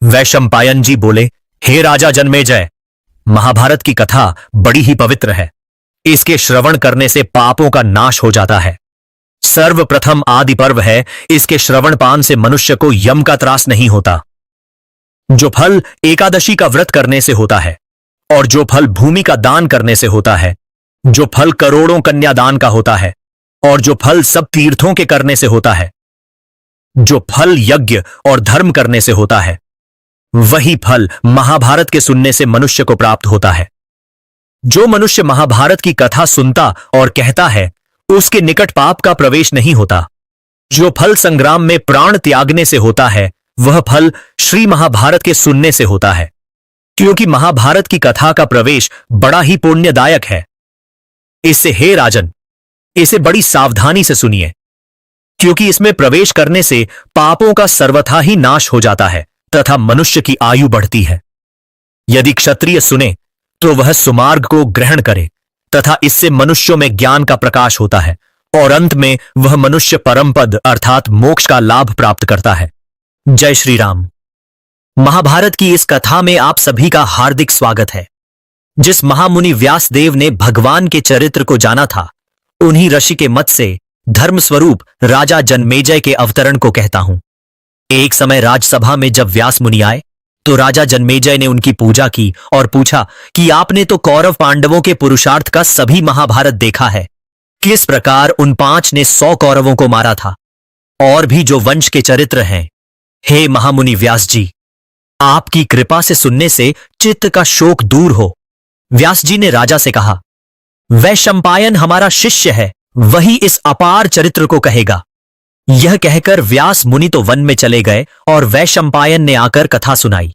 वैशंपायन जी बोले, हे राजा जन्मेजय, महाभारत की कथा बड़ी ही पवित्र है। इसके श्रवण करने से पापों का नाश हो जाता है। सर्वप्रथम आदि पर्व है। इसके श्रवण पान से मनुष्य को यम का त्रास नहीं होता। जो फल एकादशी का व्रत करने से होता है, और जो फल भूमि का दान करने से होता है, जो फल करोड़ों कन्यादान का होता है, और जो फल सब तीर्थों के करने से होता है, जो फल यज्ञ और धर्म करने से होता है, वही फल महाभारत के सुनने से मनुष्य को प्राप्त होता है। जो मनुष्य महाभारत की कथा सुनता और कहता है, उसके निकट पाप का प्रवेश नहीं होता। जो फल संग्राम में प्राण त्यागने से होता है, वह फल श्री महाभारत के सुनने से होता है, क्योंकि महाभारत की कथा का प्रवेश बड़ा ही पुण्यदायक है। इससे हे राजन, इसे बड़ी सावधानी से सुनिए, क्योंकि इसमें प्रवेश करने से पापों का सर्वथा ही नाश हो जाता है तथा मनुष्य की आयु बढ़ती है। यदि क्षत्रिय सुने तो वह सुमार्ग को ग्रहण करे तथा इससे मनुष्यों में ज्ञान का प्रकाश होता है, और अंत में वह मनुष्य परमपद अर्थात मोक्ष का लाभ प्राप्त करता है। जय श्री राम। महाभारत की इस कथा में आप सभी का हार्दिक स्वागत है। जिस महामुनि व्यासदेव ने भगवान के चरित्र को जाना था, उन्हीं ऋषि के मत से धर्म स्वरूप राजा जन्मेजय के अवतरण को कहता हूं। एक समय राजसभा में जब व्यास मुनि आए तो राजा जन्मेजय ने उनकी पूजा की और पूछा कि आपने तो कौरव पांडवों के पुरुषार्थ का सभी महाभारत देखा है, किस प्रकार उन 5 ने 100 कौरवों को मारा था, और भी जो वंश के चरित्र हैं। हे महामुनि व्यास जी, आपकी कृपा से सुनने से चित्त का शोक दूर हो। व्यास जी ने राजा से कहा, वैशंपायन हमारा शिष्य है, वही इस अपार चरित्र को कहेगा। यह कहकर व्यास मुनि तो वन में चले गए और वैशंपायन ने आकर कथा सुनाई।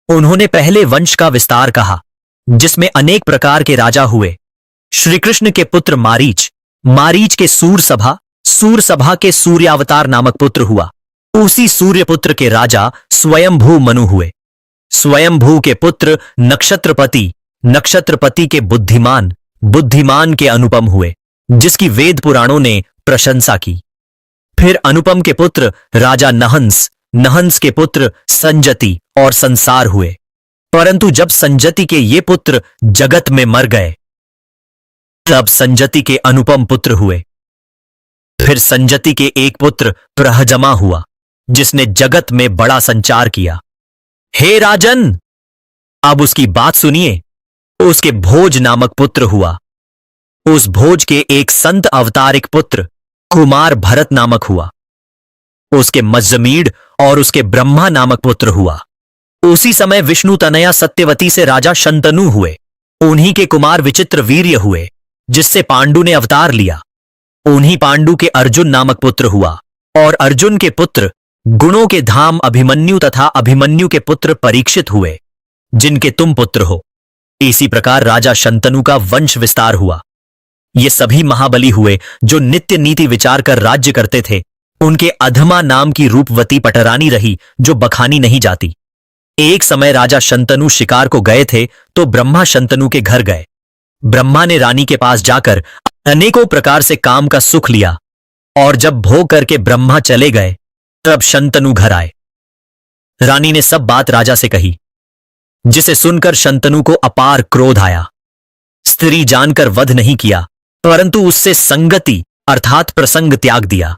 उन्होंने पहले वंश का विस्तार कहा, जिसमें अनेक प्रकार के राजा हुए। श्री कृष्ण के पुत्र मारीच, मारीच के सूरसभा, सूरसभा के सूर्यावतार नामक पुत्र हुआ। उसी सूर्यपुत्र के राजा स्वयंभू मनु हुए। स्वयंभू के पुत्र नक्षत्रपति, नक्षत्रपति के बुद्धिमान, बुद्धिमान के अनुपम हुए, जिसकी वेद पुराणों ने प्रशंसा की। फिर अनुपम के पुत्र राजा नहंस, नहंस के पुत्र संजति और संसार हुए। परंतु जब संजति के ये पुत्र जगत में मर गए, तब संजति के अनुपम पुत्र हुए। फिर संजति के एक पुत्र प्रहजमा हुआ, जिसने जगत में बड़ा संचार किया। हे राजन, अब उसकी बात सुनिए। उसके भोज नामक पुत्र हुआ। उस भोज के एक संत अवतारिक पुत्र कुमार भरत नामक हुआ। उसके मज्जमीड और उसके ब्रह्मा नामक पुत्र हुआ। उसी समय विष्णु तनया सत्यवती से राजा शंतनु हुए। उन्हीं के कुमार विचित्र वीर्य हुए, जिससे पांडु ने अवतार लिया। उन्हीं पांडु के अर्जुन नामक पुत्र हुआ, और अर्जुन के पुत्र गुणों के धाम अभिमन्यु तथा अभिमन्यु के पुत्र परीक्षित हुए, जिनके तुम पुत्र हो। इसी प्रकार राजा शंतनु का वंश विस्तार हुआ। ये सभी महाबली हुए, जो नित्य नीति विचार कर राज्य करते थे। उनके अधमा नाम की रूपवती पटरानी रही, जो बखानी नहीं जाती। एक समय राजा शंतनु शिकार को गए थे, तो ब्रह्मा शंतनु के घर गए। ब्रह्मा ने रानी के पास जाकर अनेकों प्रकार से काम का सुख लिया, और जब भोग करके ब्रह्मा चले गए, तब शंतनु घर आए। रानी ने सब बात राजा से कही, जिसे सुनकर शंतनु को अपार क्रोध आया। स्त्री जानकर वध नहीं किया, परंतु उससे संगति अर्थात प्रसंग त्याग दिया।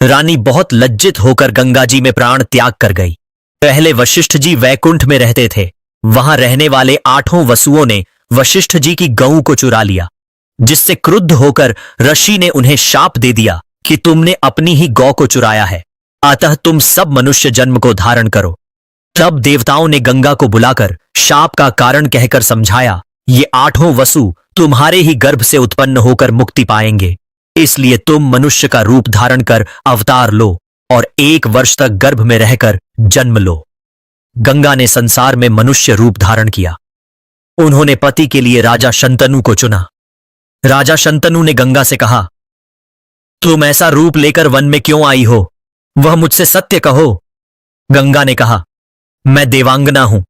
रानी बहुत लज्जित होकर गंगा जी में प्राण त्याग कर गई। पहले वशिष्ठ जी वैकुंठ में रहते थे। वहां रहने वाले 8 वसुओं ने वशिष्ठ जी की गऊ को चुरा लिया, जिससे क्रुद्ध होकर ऋषि ने उन्हें शाप दे दिया कि तुमने अपनी ही गौ को चुराया है, अतः तुम सब मनुष्य जन्म को धारण करो। तब देवताओं ने गंगा को बुलाकर शाप का कारण कहकर समझाया, ये 8 वसु तुम्हारे ही गर्भ से उत्पन्न होकर मुक्ति पाएंगे, इसलिए तुम मनुष्य का रूप धारण कर अवतार लो और 1 वर्ष तक गर्भ में रहकर जन्म लो। गंगा ने संसार में मनुष्य रूप धारण किया। उन्होंने पति के लिए राजा शंतनु को चुना। राजा शंतनु ने गंगा से कहा, तुम ऐसा रूप लेकर वन में क्यों आई हो? वह मुझसे सत्य कहो। गंगा ने कहा, मैं देवांगना हूं,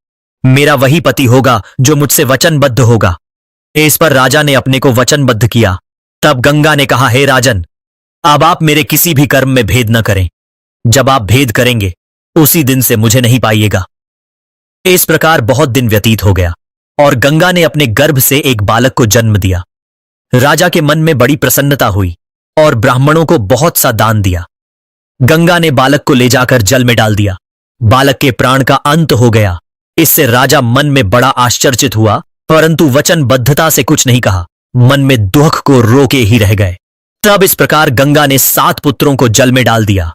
मेरा वही पति होगा जो मुझसे वचनबद्ध होगा। इस पर राजा ने अपने को वचनबद्ध किया। तब गंगा ने कहा, हे राजन, अब आप मेरे किसी भी कर्म में भेद न करें। जब आप भेद करेंगे, उसी दिन से मुझे नहीं पाइएगा। इस प्रकार बहुत दिन व्यतीत हो गया और गंगा ने अपने गर्भ से एक बालक को जन्म दिया। राजा के मन में बड़ी प्रसन्नता हुई और ब्राह्मणों को बहुत सा दान दिया। गंगा ने बालक को ले जाकर जल में डाल दिया। बालक के प्राण का अंत हो गया। इससे राजा मन में बड़ा आश्चर्यचकित हुआ, परंतु वचनबद्धता से कुछ नहीं कहा। मन में दुख को रोके ही रह गए। तब इस प्रकार गंगा ने 7 पुत्रों को जल में डाल दिया।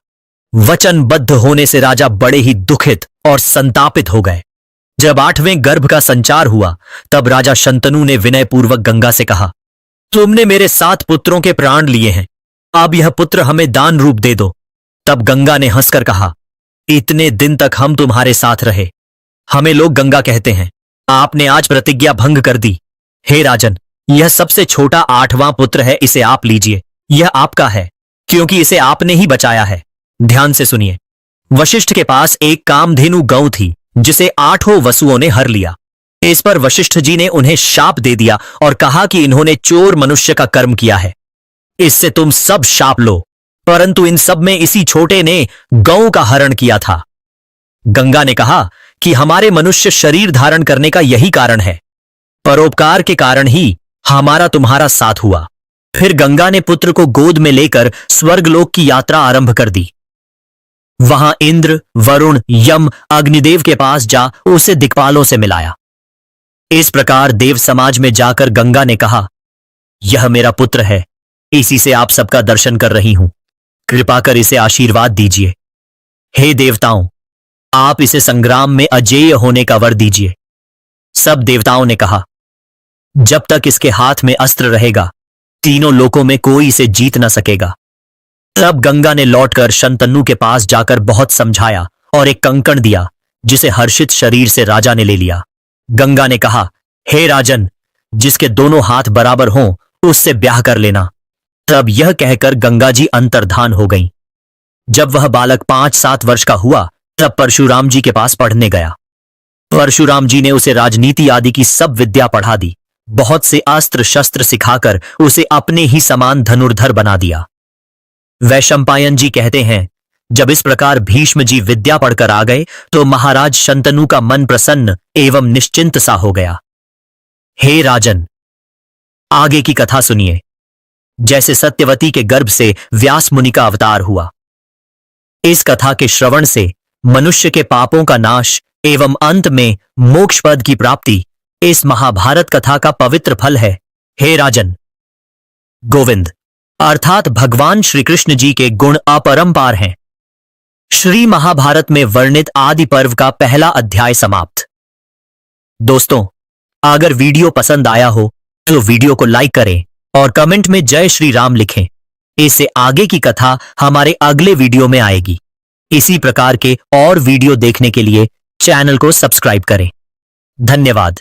वचनबद्ध होने से राजा बड़े ही दुखित और संतापित हो गए। जब 8वें गर्भ का संचार हुआ, तब राजा शंतनु ने विनयपूर्वक गंगा से कहा, तुमने मेरे 7 पुत्रों के प्राण लिए हैं, अब यह पुत्र हमें दान रूप दे दो। तब गंगा ने हंसकर कहा, इतने दिन तक हम तुम्हारे साथ रहे, हमें लोग गंगा कहते हैं, आपने आज प्रतिज्ञा भंग कर दी। हे राजन, यह सबसे छोटा 8वां पुत्र है, इसे आप लीजिए, यह आपका है, क्योंकि इसे आपने ही बचाया है। ध्यान से सुनिए। वशिष्ठ के पास एक कामधेनु गौ थी, जिसे 8 वसुओं ने हर लिया। इस पर वशिष्ठ जी ने उन्हें शाप दे दिया और कहा कि इन्होंने चोर मनुष्य का कर्म किया है, इससे तुम सब शाप लो। परंतु इन सब में इसी छोटे ने गौ का हरण किया था। गंगा ने कहा कि हमारे मनुष्य शरीर धारण करने का यही कारण है, परोपकार के कारण ही हमारा तुम्हारा साथ हुआ। फिर गंगा ने पुत्र को गोद में लेकर स्वर्गलोक की यात्रा आरंभ कर दी। वहां इंद्र, वरुण, यम, अग्निदेव के पास जा उसे दिक्पालों से मिलाया। इस प्रकार देव समाज में जाकर गंगा ने कहा, यह मेरा पुत्र है, इसी से आप सबका दर्शन कर रही हूं, कृपा कर इसे आशीर्वाद दीजिए। हे देवताओं, आप इसे संग्राम में अजेय होने का वर दीजिए। सब देवताओं ने कहा, जब तक इसके हाथ में अस्त्र रहेगा, तीनों लोकों में कोई इसे जीत न सकेगा। तब गंगा ने लौटकर शंतनु के पास जाकर बहुत समझाया और एक कंकण दिया, जिसे हर्षित शरीर से राजा ने ले लिया। गंगा ने कहा, हे राजन, जिसके दोनों हाथ बराबर हों, उससे ब्याह कर लेना। तब यह कहकर गंगा जी अंतर्धान हो गईं। जब वह बालक 5-7 वर्ष का हुआ, तब परशुराम जी के पास पढ़ने गया। परशुराम जी ने उसे राजनीति आदि की सब विद्या पढ़ा दी। बहुत से अस्त्र शस्त्र सिखाकर उसे अपने ही समान धनुर्धर बना दिया। वैशंपायन जी कहते हैं, जब इस प्रकार भीष्म जी विद्या पढ़कर आ गए, तो महाराज शंतनु का मन प्रसन्न एवं निश्चिंत सा हो गया। हे राजन, आगे की कथा सुनिए। जैसे सत्यवती के गर्भ से व्यास मुनि का अवतार हुआ। इस कथा के श्रवण से मनुष्य के पापों का नाश एवं अंत में मोक्ष पद की प्राप्ति इस महाभारत कथा का पवित्र फल है। हे राजन, गोविंद अर्थात भगवान श्री कृष्ण जी के गुण अपरंपार हैं। श्री महाभारत में वर्णित आदि पर्व का पहला अध्याय समाप्त। दोस्तों, अगर वीडियो पसंद आया हो तो वीडियो को लाइक करें और कमेंट में जय श्री राम लिखें। इससे आगे की कथा हमारे अगले वीडियो में आएगी। इसी प्रकार के और वीडियो देखने के लिए चैनल को सब्सक्राइब करें। धन्यवाद।